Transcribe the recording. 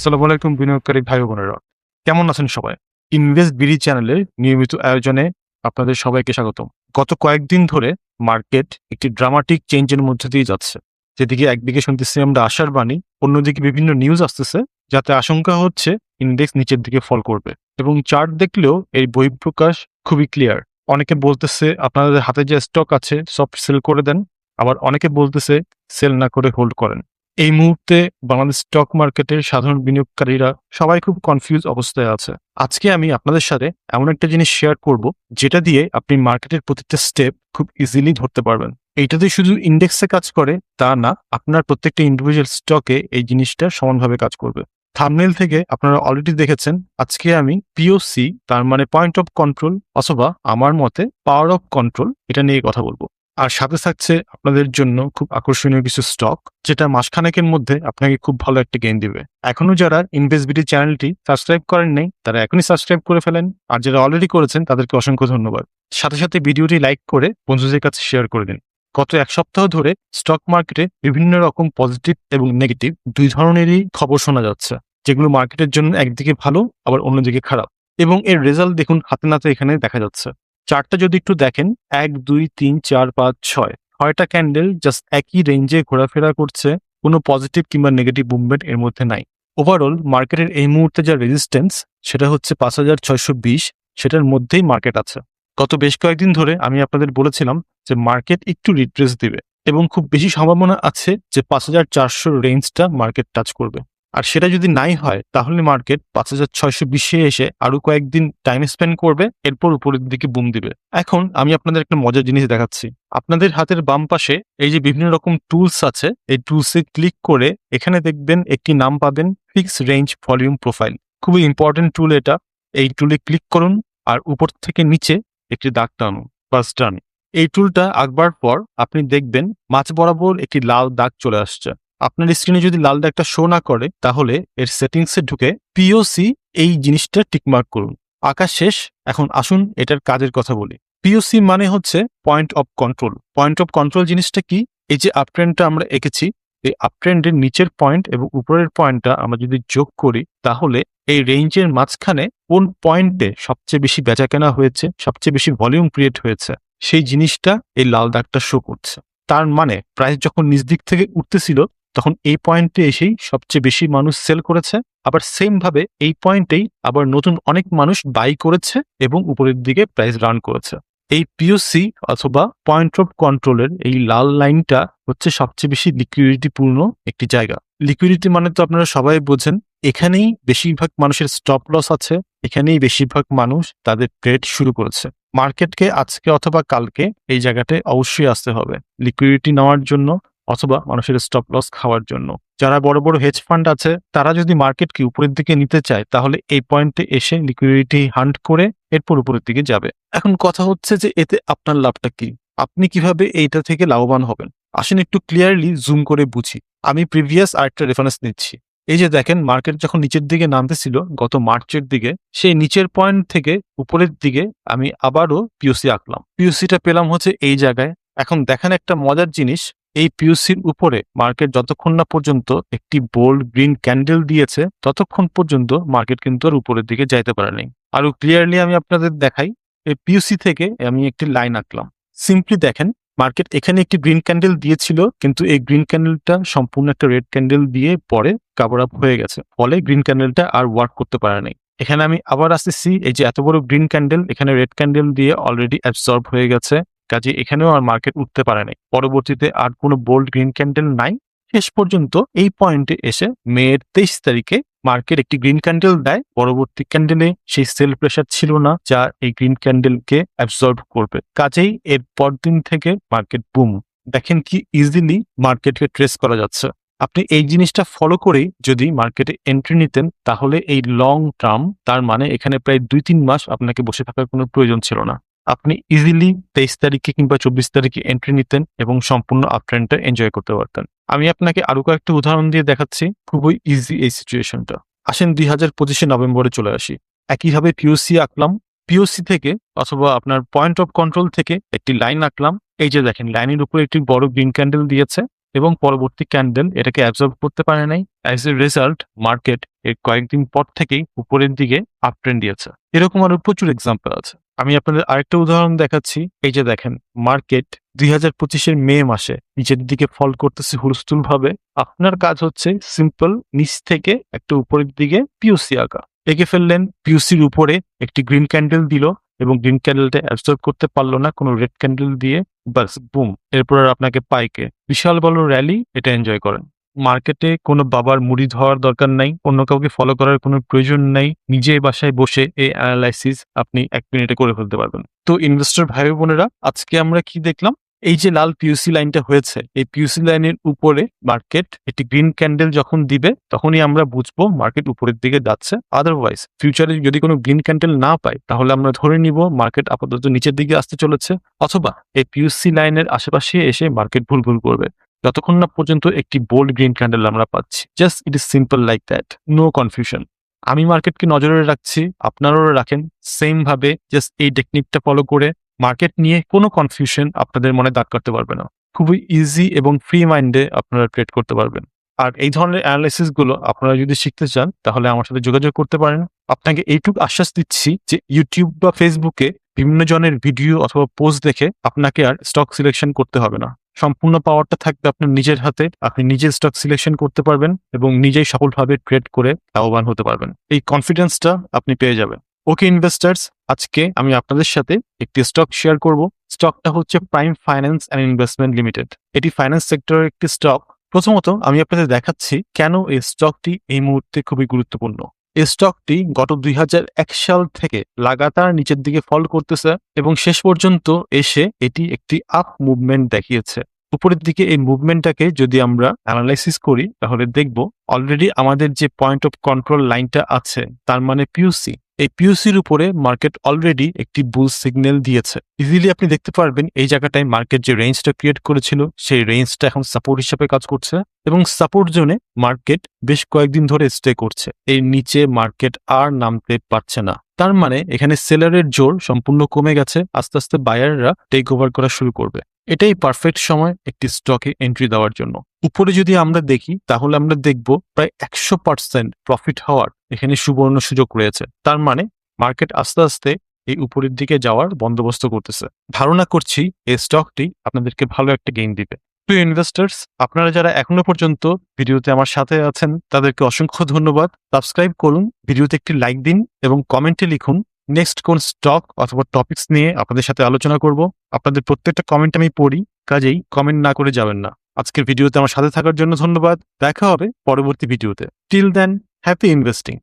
আসসালামু আলাইকুম বিনিয়োগকারী ভাই ও বোনেরা। কেমন আছেন সবাই? ইনভেস্ট বিডি চ্যানেলের নিয়মিত আয়োজনে আপনাদের সবাইকে স্বাগতম। গত কয়েকদিন ধরে মার্কেট একটি ড্রামাটিক চেঞ্জের মধ্যে দিয়ে যাচ্ছে। যেদিকে একদিকে শুনতেছি আমরা আশার বাণী, অন্যদিকে বিভিন্ন নিউজ আসতেছে যাতে আশঙ্কা হচ্ছে ইন্ডেক্স নিচের দিকে ফল করবে এবং চার্ট দেখলেও এই বহিঃপ্রকাশ খুবই ক্লিয়ার। অনেকে বলতেছে আপনাদের হাতে যে স্টক আছে সব সেল করে দেন, আবার অনেকে বলতেছে সেল না করে হোল্ড করেন। এই মুহূর্তে বাংলাদেশ স্টক মার্কেটের সাধারণ বিনিয়োগকারীরা সবাই খুব কনফিউজ অবস্থায় আছে। আজকে আমি আপনাদের সাথে এমন একটা জিনিস শেয়ার করব যেটা দিয়ে আপনি মার্কেটের প্রত্যেকটা স্টেপ খুব ইজিলি ধরতে পারবেন। এইটাতে শুধু ইন্ডেক্সে কাজ করে তা না, আপনার প্রত্যেকটা ইন্ডিভিজুয়াল স্টকে এই জিনিসটা সমানভাবে কাজ করবে। থাম্বনেল থেকে আপনারা অলরেডি দেখেছেন আজকে আমি পিওসি, তার মানে পয়েন্ট অফ কন্ট্রোল, অথবা আমার মতে পাওয়ার অফ কন্ট্রোল, এটা নিয়ে কথা বলবো। আর সাথে থাকছে আপনাদের জন্য খুব আকর্ষণীয় কিছু স্টক যেটা মাসখানেকের মধ্যে আপনাকে খুব ভালো একটা গেইন দিবে। এখনো যারা ইনভেস্ট বিডি চ্যানেলটি সাবস্ক্রাইব করেন নাই তারা এখনই সাবস্ক্রাইব করে ফেলেন, আর যারা অলরেডি করেছেন তাদেরকে অসংখ্য ধন্যবাদ। সাথে সাথে ভিডিওটি লাইক করে বন্ধুদের কাছে শেয়ার করে দিন। গত এক সপ্তাহ ধরে স্টক মার্কেটে বিভিন্ন রকম পজিটিভ এবং নেগেটিভ দুই ধরনেরই খবর শোনা যাচ্ছে, যেগুলো মার্কেটের জন্য একদিকে ভালো আবার অন্যদিকে খারাপ, এবং এর রেজাল্ট দেখুন হাতে নাতে এখানে দেখা যাচ্ছে। চার্টটা যদি একটু দেখেন, 1 2 3 4 5 6 ছয়টা ক্যান্ডেল জাস্ট একই রেঞ্জে ঘোরাফেরা করছে, কোনো পজিটিভ কিংবা নেগেটিভ মুভমেন্ট এর মধ্যে নাই। ওভারঅল মার্কেটের এই মুহূর্তে যা রেজিস্ট্যান্স সেটা হচ্ছে 5620, সেটার মধ্যেই মার্কেট আছে। গত বেশ কয়েকদিন ধরে আমি আপনাদের বলেছিলাম যে মার্কেট একটু রিট্রেস দিবে এবং খুব বেশি সম্ভাবনা আছে যে 5400 রেঞ্জটা মার্কেট টাচ করবে। আর সেটা যদি নাই হয় তাহলে মার্কেট 5620-এ এসে আরো কয়েকদিন টাইম স্পেন্ড করবে, এরপর উপরের দিকে বুম দিবে। এখন আমি আপনাদের একটা মজার জিনিস দেখাচ্ছি। আপনাদের হাতের বাম পাশে এই যে বিভিন্ন রকম টুলস আছে, এই টুলসে ক্লিক করে এখানে দেখবেন একটি নাম পাবেন, ফিক্স রেঞ্জ ভলিউম প্রোফাইল। খুবই ইম্পর্টেন্ট টুল এটা। এই টুলে ক্লিক করুন আর উপর থেকে নিচে একটি দাগ টানুন, বাস ডান। এই টুলটা আঁকবার পর আপনি দেখবেন মাঝ বরাবর একটি লাল দাগ চলে আসছে। আপনার স্ক্রিনে যদি লাল দাগটা শো না করে তাহলে এর সেটিংসে ঢুকে পিওসি এই জিনিসটা টিকমার্ক করুন। আঁকা শেষ, এখন আসুন এটার কাজের কথা বলি। পিওসি মানে হচ্ছে point of control. Point of control জিনিসটা কি? এই যে আপট্রেন্ডটা আমরা এঁকেছি, এই আপট্রেন্ডের নিচের পয়েন্ট এবং উপরের পয়েন্টটা আমরা যদি যোগ করি তাহলে এই রেঞ্জের মাঝখানে কোন পয়েন্টে সবচেয়ে বেশি বেচাকেনা হয়েছে, সবচেয়ে বেশি ভলিউম ক্রিয়েট হয়েছে, সেই জিনিসটা এই লাল দাগটা শো করছে। তার মানে প্রাইস যখন নিচ দিক থেকে উঠতেছিল তখন এই পয়েন্টে এসেই সবচেয়ে বেশি মানুষ সেল করেছে, আবার সেম ভাবে এই পয়েন্টেই আবার নতুন অনেক মানুষ বাই করেছে এবং উপরের দিকে প্রাইস রান করেছে। এই পিওসি অথবা পয়েন্ট অফ কন্ট্রোলের এই লাল লাইনটা হচ্ছে সবচেয়ে বেশি লিকুইডিটি পূর্ণ একটি জায়গা। লিকুইডিটি মানে তো আপনারা সবাই বোঝেন, এখানেই বেশিরভাগ মানুষের স্টপ লস আছে, এখানেই বেশিরভাগ মানুষ তাদের ট্রেড শুরু করেছে। মার্কেটকে আজকে অথবা কালকে এই জায়গাটায় অবশ্যই আসতে হবে লিকুইডিটি নেওয়ার জন্য অথবা মানুষের স্টপ লস খাওয়ার জন্য। যারা বড় বড় হেজ ফান্ড আছে তারা যদি মার্কেটকে উপরের দিকে নিতে চায় তাহলে এই পয়েন্টে এসে লিকুইডিটি হান্ট করে এরপর উপরের দিকে যাবে। এখন কথা হচ্ছে যে এতে আপনার লাভটা কি, আপনি কিভাবে এইটা থেকে লাভবান হবেন? আসেন একটু ক্লিয়ারলি জুম করে বুঝি। আমি প্রিভিয়াস আরেকটা রেফারেন্স নিচ্ছি। এই যে দেখেন, মার্কেট যখন নিচের দিকে নামতেছিল গত মার্চের দিকে, সেই নিচের পয়েন্ট থেকে উপরের দিকে আমি আবারও পিওসি আঁকলাম। পিওসিটা পেলাম হচ্ছে এই জায়গায়। এখন দেখেন একটা মজার জিনিস, এই পিওসির উপরে মার্কেট যতক্ষণ না পর্যন্ত একটি বোল্ড গ্রিন ক্যান্ডেল দিয়েছে ততক্ষণ পর্যন্ত মার্কেট কিন্তু আর উপরের দিকে যাইতে পারে নাই। আরো ক্লিয়ারলি আমি আপনাদের দেখাই, এই পিওসি থেকে আমি একটি লাইন আঁকলাম। সিম্পলি দেখেন, মার্কেট এখানে একটি গ্রিন ক্যান্ডেল দিয়েছিল, কিন্তু এই গ্রিন ক্যান্ডেলটা সম্পূর্ণ একটা রেড ক্যান্ডেল দিয়ে পরে কাভার আপ হয়ে গেছে, ফলে গ্রিন ক্যান্ডেলটা আর ওয়ার্ক করতে পারে নাই। এখানে আমি আবার আসতেছি, এই যে এত বড় গ্রিন ক্যান্ডেল এখানে রেড ক্যান্ডেল দিয়ে অলরেডি অ্যাবসর্ব হয়ে গেছে, কাজে এখানেও আর মার্কেট উঠতে পারে নাই। পরবর্তীতে আর কোনো বোল্ড গ্রিন ক্যান্ডেল নাই। শেষ পর্যন্ত এই পয়েন্টে এসে মের 23 তারিখে মার্কেট একটি গ্রিন ক্যান্ডেল দেয়। পরবর্তী ক্যান্ডেলে সেই সেল প্রেসার ছিল না যা এই গ্রিন ক্যান্ডেলকে অ্যাবসর্ব করবে, কাজেই এর পরদিন থেকে মার্কেট বুম। দেখেন কি ইজিলি মার্কেটকে ট্রেস করা যাচ্ছে। আপনি এই জিনিসটা ফলো করেই যদি মার্কেটে এন্ট্রি নিতেন তাহলে এই লং টার্ম, তার মানে এখানে প্রায় 2-3 মাস আপনাকে বসে থাকার কোনো প্রয়োজন ছিল না। আপনি ইজিলি 23 তারিখে কিংবা 24 তারিখে এন্ট্রি নিতেন এবং সম্পূর্ণ আপট্রেন্ডটা এনজয় করতে পারতেন। আমি আপনাকে আরো কয়েকটা উদাহরণ দিয়ে দেখাচ্ছি, খুবই ইজি এই সিচুয়েশনটা। আসেন 2025 নভেম্বরে চলে আসি। একইভাবে পিওসি আঁকলাম। পিওসি থেকে অথবা আপনার পয়েন্ট অফ কন্ট্রোল থেকে একটি লাইন আঁকলাম। এই যে দেখেন, লাইনের উপরে একটি বড় গ্রিন ক্যান্ডেল দিয়েছে, এবং পরবর্তী ক্যান্ডেল এটাকে অ্যাবজর্ব করতে পারে নাই। অ্যাজ এ রেজাল্ট মার্কেট এর কয়েকদিন পর থেকেই উপরের দিকে আপ ট্রেন্ড দিয়েছে। এরকম আরো প্রচুর এক্সাম্পল আছে। আমি আপনাদের আরেকটা উদাহরণ দেখাচ্ছি। এই যে দেখেন, মার্কেট 2025 মে মাসে নিচের দিকে ফল করতেছে হুলস্থুল ভাবে। আপনার কাজ হচ্ছে সিম্পল নিচ থেকে একটা উপরের দিকে পিওসি আঁকা। এঁকে ফেললেন, পিওসির উপরে একটি গ্রিন ক্যান্ডেল দিল এবং গ্রিন ক্যান্ডেলটা অ্যাবজর্ব করতে পারলো না কোনো রেড ক্যান্ডেল দিয়ে, বাস বুম, এরপর আর আপনাকে পাইকে বিশাল বড় র্যালি, এটা এনজয় করেন। মার্কেটে কোনো বাবার মুড়ি ধোয়ার দরকার নাই, অন্য কাউকে ফলো করার কোনো প্রয়োজন নাই। নিজে বাসায় বসে এই অ্যানালাইসিস আপনি 1 মিনিটে করে ফেলতে পারবেন। তো ইনভেস্টর ভাই বোনেরা, আজকে আমরা কি দেখলাম? এই যে লাল পিওসি লাইনটা হয়েছে, এই পিওসি লাইনের উপরে মার্কেট একটি গ্রিন ক্যান্ডেল যখন দিবে তখনই আমরা বুঝবো মার্কেট উপরের দিকে যাচ্ছে। আদারওয়াইজ ফিউচারে যদি কোনো গ্রিন ক্যান্ডেল না পাই তাহলে আমরা ধরে নিব মার্কেট আপাতত নিচের দিকে আসতে চলেছে, অথবা এই পিওসি লাইনের আশেপাশে এসে মার্কেট ভুল করবে যতক্ষণ না পর্যন্ত একটি বোল্ড গ্রিন ক্যান্ডেল আমরা পাচ্ছি। Just it is simple like that, no confusion. আমি মার্কেটকে নজরে রাখছি, আপনারাও রাখেন সেম ভাবে। জাস্ট এই টেকনিকটা ফলো করে মার্কেট নিয়ে কোনো কনফিউশন আপনাদের মনে দাগ কাটতে পারবে না। খুবই ইজি এবং ফ্রি মাইন্ডে আপনারা ট্রেড করতে পারবেন। আর এই ধরনের অ্যানালাইসিস গুলো আপনারা যদি শিখতে চান তাহলে আমার সাথে যোগাযোগ করতে পারেন। আপনাকে এইটুকু আশ্বাস দিচ্ছি যে ইউটিউব বা ফেসবুকে বিভিন্ন জনের ভিডিও অথবা পোস্ট দেখে আপনাকে আর স্টক সিলেকশন করতে হবে না। সম্পূর্ণ পাওয়ারটা থাকবে আপনার নিজের হাতে। আপনি নিজে স্টক সিলেকশন করতে পারবেন এবং নিজেই সফলভাবে ট্রেড করে লাভবান হতে পারবেন। এই কনফিডেন্সটা আপনি পেয়ে যাবেন। ওকে ইনভেস্টার্স, আজকে আমি আপনাদের সাথে একটি স্টক শেয়ার করব। স্টকটা হচ্ছে prime finance and investment limited. এটি ফাইন্যান্স সেক্টরের একটি স্টক। প্রথমত আমি আপনাদের দেখাচ্ছি কেন এই স্টকটি এই মুহূর্তে খুবই গুরুত্বপূর্ণ। এই স্টকটি গত 2001 সাল থেকে লাগাতার নিচের দিকে ফল করতেছে এবং শেষ পর্যন্ত এসে এটি একটি আপ মুভমেন্ট দেখিয়েছে। উপরের দিকে এই মুভমেন্টটাকে যদি আমরা অ্যানালাইসিস করি তাহলে দেখব অলরেডি আমাদের যে পয়েন্ট অফ কন্ট্রোল লাইনটা আছে, তার মানে পিওসি, এই পিওসির উপরে মার্কেট অলরেডি একটি বুল সিগন্যাল দিয়েছে। ইজিলি আপনি দেখতে পারবেন এই জায়গাটায় মার্কেট যে রেঞ্জটা ক্রিয়েট করেছিল সেই রেঞ্জটা এখন সাপোর্ট হিসেবে কাজ করছে এবং সাপোর্ট জোনে মার্কেট বেশ কয়েকদিন ধরে স্টে করছে। এর নিচে মার্কেট আর নামতে পারছে না। তার মানে এখানে সেলারের জোর সম্পূর্ণ কমে গেছে। আস্তে আস্তে বায়াররা টেক ওভার করা শুরু করবে। এটাই পারফেক্ট সময় একটি স্টকে এন্ট্রি দেওয়ার জন্য। উপরে যদি আমরা দেখি তাহলে আমরা দেখব প্রায় 100% প্রফিট হওয়ার এখানে সুবর্ণ সুযোগ রয়েছে। তার মানে মার্কেট আস্তে আস্তে এই উপরের দিকে যাওয়ার বন্দোবস্ত করতেছে। ধারণা করছি এই স্টকটি আপনাদেরকে ভালো একটা গেইন দিবে। প্রিয় ইনভেস্টার্স, আপনারা যারা এখনো পর্যন্ত ভিডিওতে আমার সাথে আছেন তাদেরকে অসংখ্য ধন্যবাদ। সাবস্ক্রাইব করুন, ভিডিওতে একটি লাইক দিন এবং কমেন্টে লিখুন নেক্সট কোন স্টক অথবা টপিকস নিয়ে আপনাদের সাথে আলোচনা করব। আপনাদের প্রত্যেকটা কমেন্ট আমি পড়ি, কাজেই কমেন্ট না করে যাবেন না। আজকের ভিডিওতে আমার সাথে থাকার জন্য ধন্যবাদ। দেখা হবে পরবর্তী ভিডিওতে। Till then, happy investing.